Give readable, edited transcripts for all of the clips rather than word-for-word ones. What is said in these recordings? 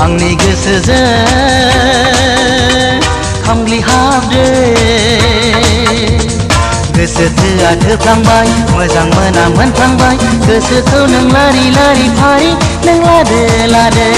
आंनि गोसोजों खामग्लि हाबदो गोसो थोआ थोफ्लांबाय मोजां मोना मोनफ्लांबाय गोसोखौ नों लारि लारि फारि नों लादो लादो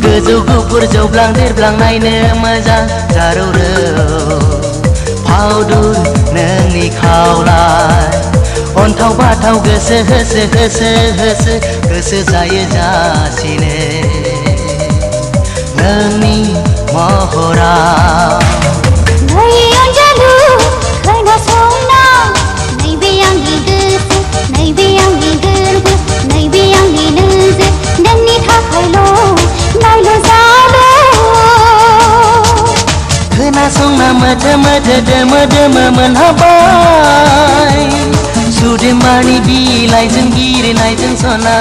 गोजौ गुफुर जौब्लां देरब्लां नायनो मोजां जारौ रौ फावदुर नोंनि खावलाय अन्थाव बाथाव गोसो होसो होसो होसो गोसो जायो जासिनो नोंनि महरा खोनासंना मोथो मोथो दोमो दोमो मोनहाबाय सुदेम्बारनि बिलाइजों बिरनायजों सना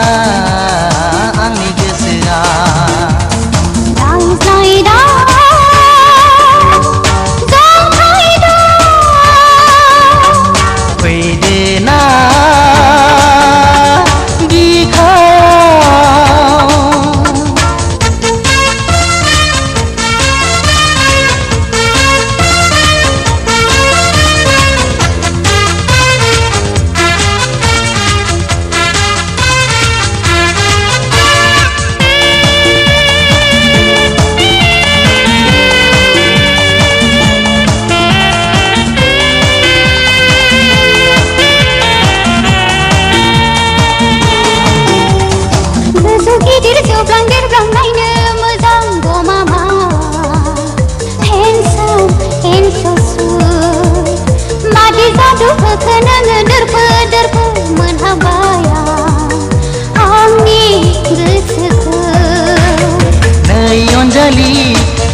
आंनि गोसोआ फैदो ना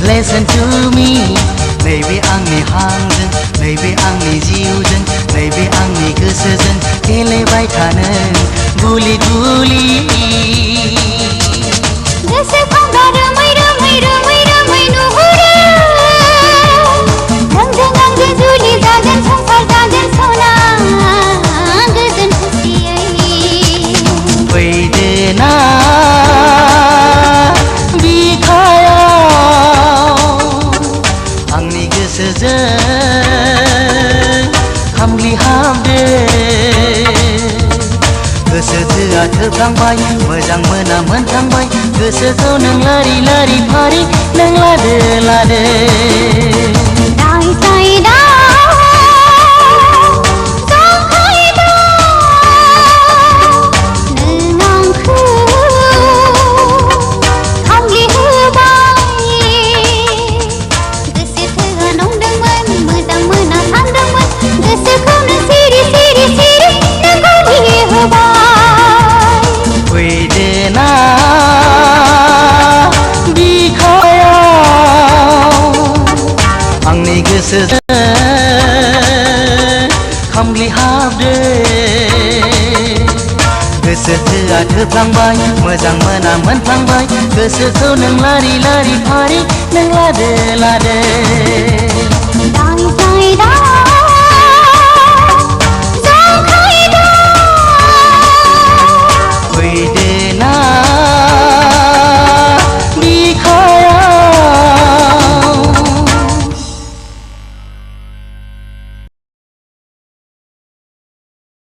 Listen to me नैबे आंनि हांजों नैबे आंनि जिउजों नैबे आंनि गोसोजों गेलेबाय थानो गुलि गुलि खामग्लि हाबदो गोसो थोआ थोफ्लांबाय मोजां मोना मोनफ्लांबाय गोसोखौ नों लारि लारि फारि नों लादो लादो खामग्लि हाबदो गोसो थोआ थोफ्लांबाय मोजां मोना मोनफ्लांबाय गोसोखौ नों लारि लारि फारि नों लादो लादो